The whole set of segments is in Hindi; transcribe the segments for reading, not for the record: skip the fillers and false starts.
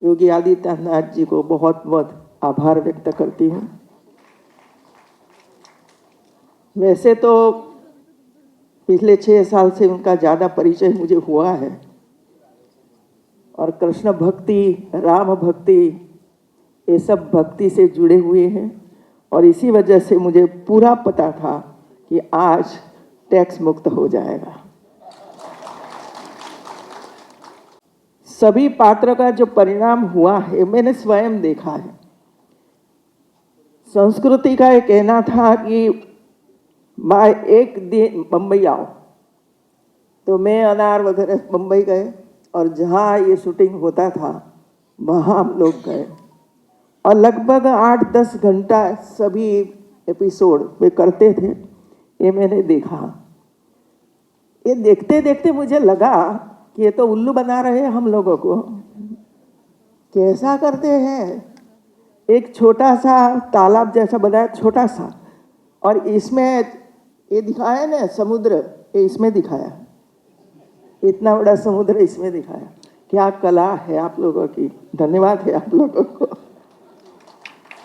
योगी आदित्यनाथ जी को बहुत बहुत आभार व्यक्त करती हूँ। वैसे तो पिछले 6 साल से उनका ज़्यादा परिचय मुझे हुआ है और कृष्ण भक्ति, राम भक्ति, ये सब भक्ति से जुड़े हुए हैं और इसी वजह से मुझे पूरा पता था कि आज टैक्स मुक्त हो जाएगा। सभी पात्र का जो परिणाम हुआ है मैंने स्वयं देखा है। संस्कृति का ये कहना था कि भाई एक दिन बम्बई आओ, तो मैं अनार वगैरह बम्बई गए और जहाँ ये शूटिंग होता था वहाँ हम लोग गए और लगभग 8-10 घंटा सभी एपिसोड वे करते थे। ये मैंने देखा। ये देखते देखते मुझे लगा कि ये तो उल्लू बना रहे हैं हम लोगों को। कैसा करते हैं? एक छोटा सा तालाब जैसा बनाया, छोटा सा, और इसमें ये दिखाया ना समुद्र, ये इसमें दिखाया, इतना बड़ा समुद्र इसमें दिखाया। क्या कला है आप लोगों की, धन्यवाद है आप लोगों को।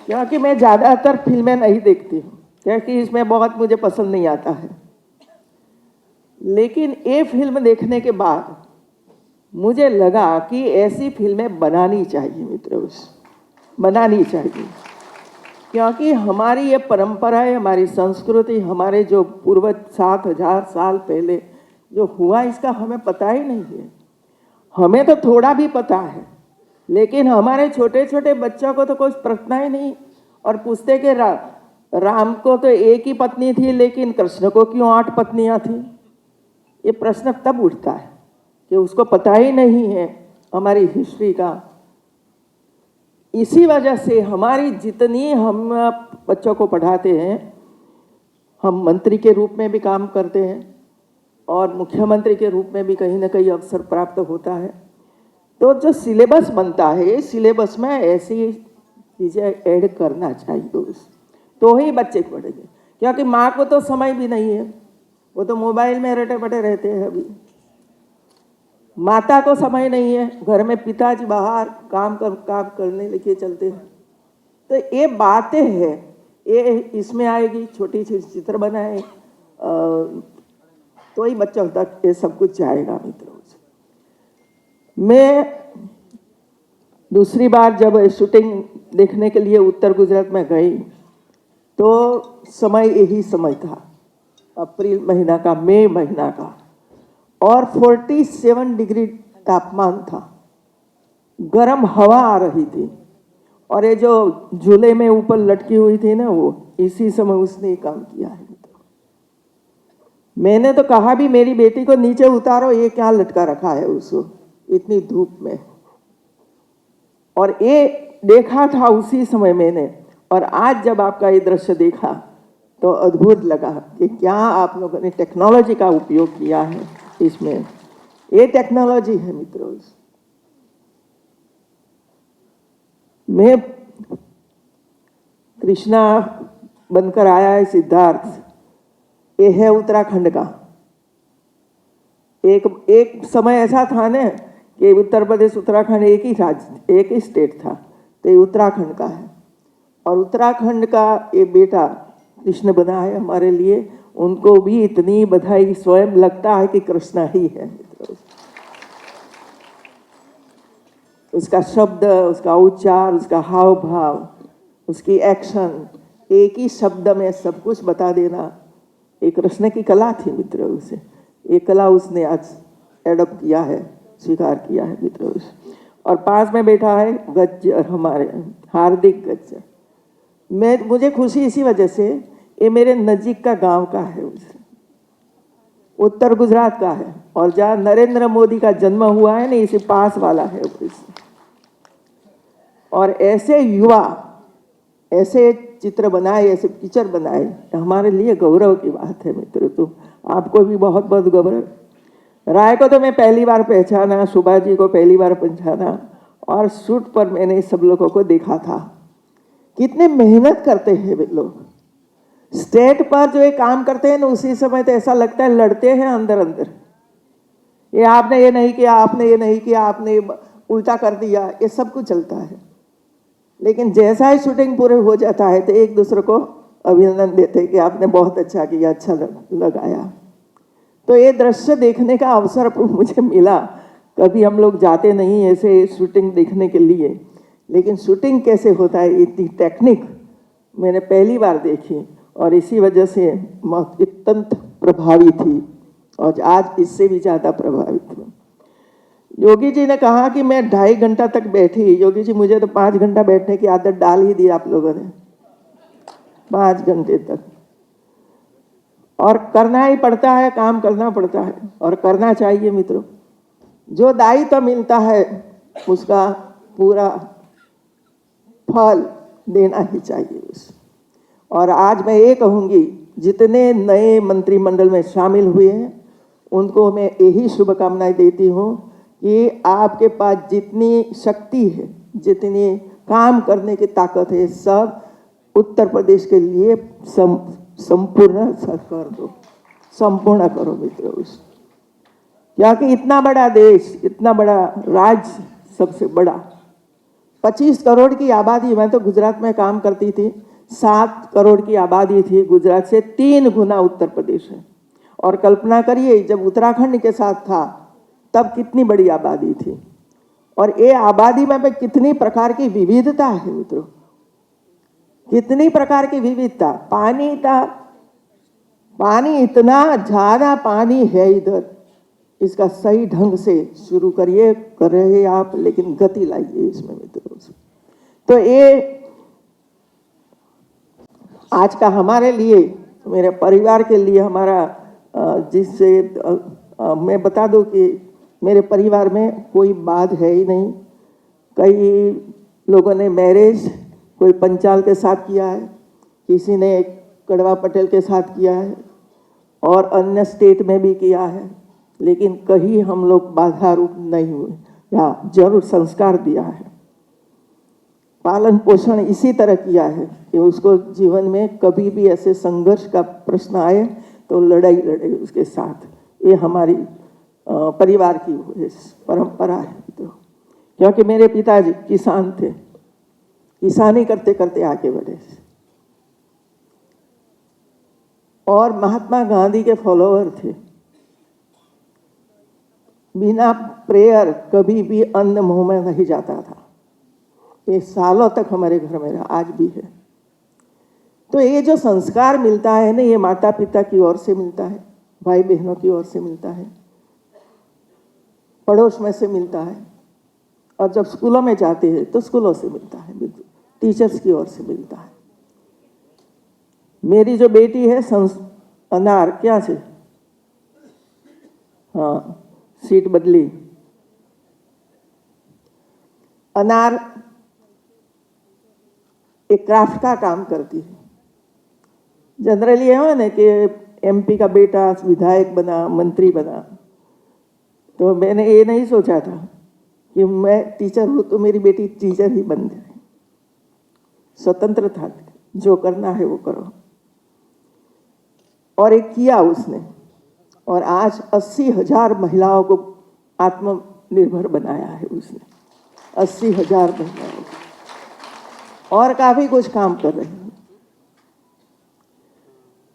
क्योंकि मैं ज़्यादातर फिल्में नहीं देखती हूँ क्योंकि इसमें बहुत मुझे पसंद नहीं आता है, लेकिन ये फिल्म देखने के बाद मुझे लगा कि ऐसी फिल्में बनानी चाहिए मित्रों, बनानी चाहिए। क्योंकि हमारी ये परंपरा है, हमारी संस्कृति, हमारे जो पूर्वज 7000 साल पहले जो हुआ इसका हमें पता ही नहीं है। हमें तो थोड़ा भी पता है, लेकिन हमारे छोटे छोटे बच्चों को तो कुछ पता ही नहीं और पूछते कि राम को तो एक ही पत्नी थी लेकिन कृष्ण को क्यों 8 पत्नियां थी। ये प्रश्न तब उठता है कि उसको पता ही नहीं है हमारी हिस्ट्री का। इसी वजह से हमारी जितनी हम बच्चों को पढ़ाते हैं, हम मंत्री के रूप में भी काम करते हैं और मुख्यमंत्री के रूप में भी कहीं ना कहीं अवसर प्राप्त होता है, तो जो सिलेबस बनता है सिलेबस में ऐसी चीज़ें ऐड करना चाहिए, तो ही बच्चे पढ़ेंगे। क्योंकि माँ को तो समय भी नहीं है, वो तो मोबाइल में रटे पटे रहते हैं। अभी माता को समय नहीं है, घर में पिताजी बाहर काम करने लेके चलते हैं। तो ये बातें हैं, ये इसमें आएगी। छोटी सी चित्र बनाए तो ही बच्चों तक ये सब कुछ जाएगा मित्रों। मैं दूसरी बार जब शूटिंग देखने के लिए उत्तर गुजरात में गई तो समय यही समय था, अप्रैल महीना का, मई महीना का, और 47 डिग्री तापमान था, गर्म हवा आ रही थी और ये जो झूले में ऊपर लटकी हुई थी ना, वो इसी समय उसने काम किया है। मैंने तो कहा भी मेरी बेटी को नीचे उतारो, ये क्या लटका रखा है उसको इतनी धूप में, और ये देखा था उसी समय मैंने। और आज जब आपका ये दृश्य देखा तो अद्भुत लगा कि क्या आप लोगों ने टेक्नोलॉजी का उपयोग किया है इसमें। ये टेक्नोलॉजी है मित्रों। मैं कृष्णा बनकर आया है सिद्धार्थ, ये है उत्तराखंड का। एक समय ऐसा था ना कि उत्तर प्रदेश उत्तराखंड एक ही राज्य, एक ही स्टेट था, तो ये उत्तराखंड का है। और उत्तराखंड का ये बेटा कृष्ण बना है हमारे लिए, उनको भी इतनी बधाई। स्वयं लगता है कि कृष्ण ही है मित्रों। उसका शब्द, उसका उच्चार, उसका हाव भाव, उसकी एक्शन, एक ही शब्द में सब कुछ बता देना, ये कृष्ण की कला थी मित्रों। उसे ये कला उसने आज एडॉप्ट किया है, स्वीकार किया है मित्रों। और पास में बैठा है गज्जर, हमारे हार्दिक गज्जर। मुझे खुशी इसी वजह से, ये मेरे नज़दीक का गांव का है, उत्तर गुजरात का है, और जहाँ नरेंद्र मोदी का जन्म हुआ है ना, इसी पास वाला है। और ऐसे युवा ऐसे चित्र बनाए, ऐसे पिक्चर बनाए, हमारे लिए गौरव की बात है मित्रों। तो आपको भी बहुत बहुत गौरव। राय को तो मैं पहली बार पहचाना, सुभा जी को पहली बार पहचाना, और शूट पर मैंने सब लोगों को देखा था। कितने मेहनत करते हैं वे लोग। स्टेट पर जो ये काम करते हैं ना, उसी समय तो ऐसा लगता है लड़ते हैं अंदर अंदर। ये आपने ये नहीं किया, आपने ये नहीं किया, आपने उल्टा कर दिया, ये सब कुछ चलता है। लेकिन जैसा ही शूटिंग पूरे हो जाता है तो एक दूसरे को अभिनंदन देते कि आपने बहुत अच्छा किया, अच्छा लगाया। तो ये दृश्य देखने का अवसर मुझे मिला। कभी हम लोग जाते नहीं ऐसे शूटिंग देखने के लिए, लेकिन शूटिंग कैसे होता है, इतनी टेक्निक मैंने पहली बार देखी और इसी वजह से मैं अत्यंत प्रभावी थी और आज इससे भी ज़्यादा प्रभावित हूँ। योगी जी ने कहा कि मैं 2.5 घंटा तक बैठी। योगी जी, मुझे तो 5 घंटा बैठने की आदत डाल ही दी आप लोगों ने, 5 घंटे तक। और करना ही पड़ता है, काम करना पड़ता है और करना चाहिए मित्रों। जो दायित्व मिलता है उसका पूरा फल देना ही चाहिए उस। और आज मैं ये कहूँगी, जितने नए मंत्रिमंडल में शामिल हुए हैं उनको मैं यही शुभकामनाएं देती हूँ कि आपके पास जितनी शक्ति है, जितनी काम करने की ताकत है, सब उत्तर प्रदेश के लिए संपूर्ण कर दो, संपूर्ण करो मित्रों। क्योंकि इतना बड़ा देश, इतना बड़ा राज्य, सबसे बड़ा 25 करोड़ की आबादी। मैं तो गुजरात में काम करती थी, 7 करोड़ की आबादी थी। गुजरात से 3 गुना उत्तर प्रदेश है। और कल्पना करिए जब उत्तराखंड के साथ था तब कितनी बड़ी आबादी थी। और ये आबादी में कितनी प्रकार की विविधता है मित्रों, कितनी प्रकार की विविधता। पानी था, पानी इतना ज़्यादा पानी है इधर, इसका सही ढंग से शुरू करिए, कर रहे हैं आप, लेकिन गति लाइए इसमें मित्रों। तो ये आज का हमारे लिए, मेरे परिवार के लिए, हमारा जिससे मैं बता दूं कि मेरे परिवार में कोई बात है ही नहीं। कई लोगों ने मैरिज कोई पंचाल के साथ किया है, किसी ने कड़वा पटेल के साथ किया है और अन्य स्टेट में भी किया है, लेकिन कहीं हम लोग बाधा रूप नहीं हुए, या जरूर संस्कार दिया है, पालन पोषण इसी तरह किया है कि उसको जीवन में कभी भी ऐसे संघर्ष का प्रश्न आए तो लड़ाई लड़े उसके साथ। ये हमारी परिवार की परंपरा है। तो क्योंकि मेरे पिताजी किसान थे, किसानी करते करते आगे बढ़े और महात्मा गांधी के फॉलोअर थे। बिना प्रेयर कभी भी अन्न मुंह में नहीं जाता था। ये सालों तक हमारे घर में रहा, आज भी है। तो ये जो संस्कार मिलता है ना, ये माता पिता की ओर से मिलता है, भाई बहनों की ओर से मिलता है, पड़ोस में से मिलता है, और जब स्कूलों में जाते हैं तो स्कूलों से मिलता है, टीचर्स की ओर से मिलता है। मेरी जो बेटी है अनार क्या से, हाँ सीट बदली, अनार एक क्राफ्ट का काम करती है। जनरली है ना कि एमपी का बेटा विधायक बना, मंत्री बना, तो मैंने ये नहीं सोचा था कि मैं टीचर हूँ तो मेरी बेटी टीचर ही बन जाए। स्वतंत्र था, जो करना है वो करो, और एक किया उसने, और आज 80,000 महिलाओं को आत्मनिर्भर बनाया है उसने, 80,000 महिलाओं को, और काफ़ी कुछ काम कर रहे हैं।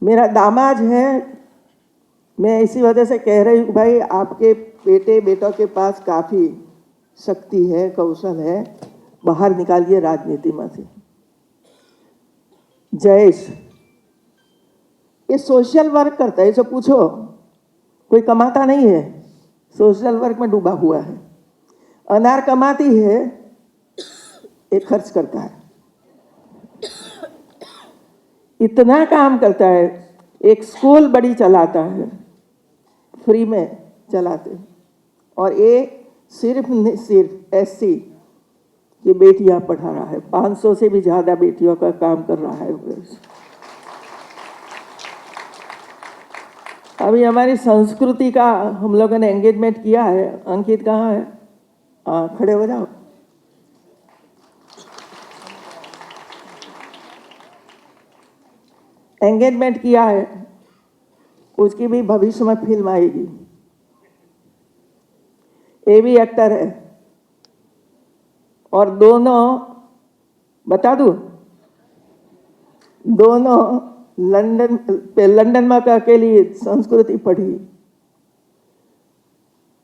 मेरा दामाद है, मैं इसी वजह से कह रही हूँ भाई, आपके बेटों के पास काफ़ी शक्ति है, कौशल है, बाहर निकालिए राजनीति में से। जयेश ये सोशल वर्क करता है, इसे पूछो, कोई कमाता नहीं है, सोशल वर्क में डूबा हुआ है। अनार कमाती है, एक खर्च करता है, इतना काम करता है। एक स्कूल बड़ी चलाता है, फ्री में चलाते, और ये सिर्फ एससी की बेटियां पढ़ा रहा है, 500 से भी ज़्यादा बेटियों का काम कर रहा है। अभी हमारी संस्कृति का हम लोगों ने एंगेजमेंट किया है। अंकित कहाँ है? खड़े हो जाओ। एंगेजमेंट किया है, उसकी भी भविष्य में फिल्म आएगी। ये भी एक्टर है, और दोनों, बता दूं, दोनों लंदन में अकेली संस्कृति पढ़ी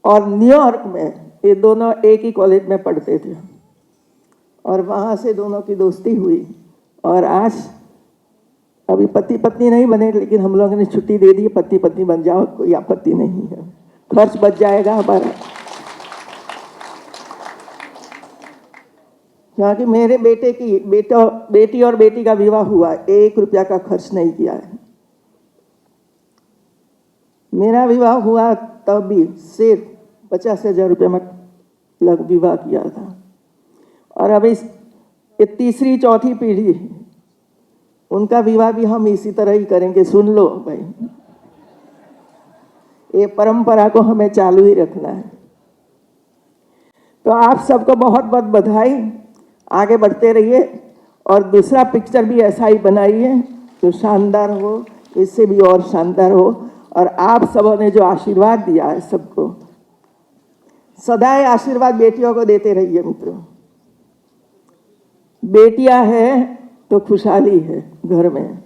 और न्यूयॉर्क में ये दोनों एक ही कॉलेज में पढ़ते थे और वहाँ से दोनों की दोस्ती हुई और आज अभी पति पत्नी नहीं बने, लेकिन हम लोगों ने छुट्टी दे दी, पति पत्नी बन जाओ, कोई आपत्ति नहीं है, खर्च बच जाएगा हमारा। क्योंकि मेरे बेटी और बेटी का विवाह हुआ, 1 रुपया का खर्च नहीं किया है। मेरा विवाह हुआ तब भी सिर्फ 50,000 रुपये में विवाह किया था और अभी ये तीसरी चौथी पीढ़ी है, उनका विवाह भी हम इसी तरह ही करेंगे। सुन लो भाई, ये परंपरा को हमें चालू ही रखना है। तो आप सबको बहुत बहुत बधाई, आगे बढ़ते रहिए और दूसरा पिक्चर भी ऐसा ही बनाइए जो शानदार हो, इससे भी और शानदार हो। और आप सबों ने जो आशीर्वाद दिया है सबको, सदाए आशीर्वाद बेटियों को देते रहिए मित्रों। बेटियां हैं तो खुशहाली है घर में,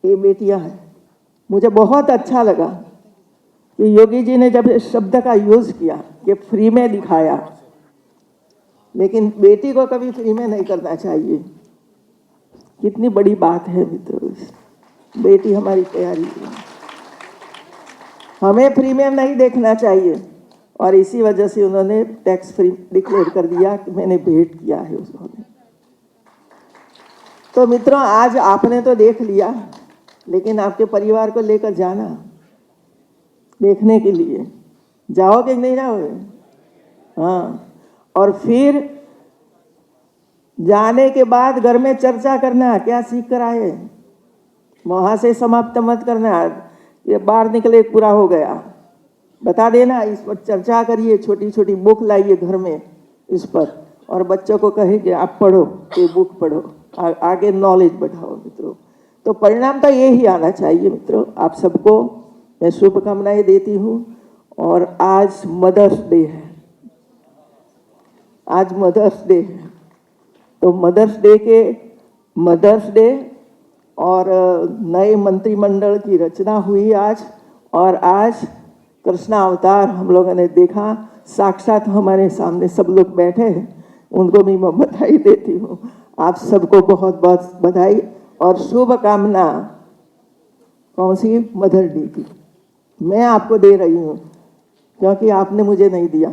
ये बेटियां हैं। मुझे बहुत अच्छा लगा कि योगी जी ने जब इस शब्द का यूज किया कि फ्री में दिखाया, लेकिन बेटी को कभी फ्री में नहीं करना चाहिए। कितनी बड़ी बात है मित्रों, बेटी हमारी प्यारी है, हमें फ्री में नहीं देखना चाहिए। और इसी वजह से उन्होंने टैक्स फ्री डिक्लेयर कर दिया कि मैंने भेंट किया है उसको। तो मित्रों, आज आपने तो देख लिया, लेकिन आपके परिवार को लेकर जाना देखने के लिए, जाओगे कि नहीं जाओगे? हाँ, और फिर जाने के बाद घर में चर्चा करना, क्या सीख कर आए, वहां से समाप्त मत करना, ये बाहर निकले पूरा हो गया, बता देना, इस पर चर्चा करिए, छोटी छोटी बुक लाइए घर में इस पर, और बच्चों को कहे कि आप पढ़ो, ये बुक पढ़ो, आगे नॉलेज बढ़ाओ मित्रों। तो परिणाम तो यही आना चाहिए मित्रों। आप सबको मैं शुभकामनाएं देती हूँ। और आज मदर्स डे है, आज मदर्स डे है, तो मदर्स डे और नए मंत्रिमंडल की रचना हुई आज, और आज कृष्णा अवतार हम लोगों ने देखा, साक्षात हमारे सामने सब लोग बैठे हैं, उनको भी मैं बधाई देती हूँ। आप सबको बहुत बहुत बधाई और शुभकामना। कौन सी? मदर डे की मैं आपको दे रही हूँ, क्योंकि आपने मुझे नहीं दिया।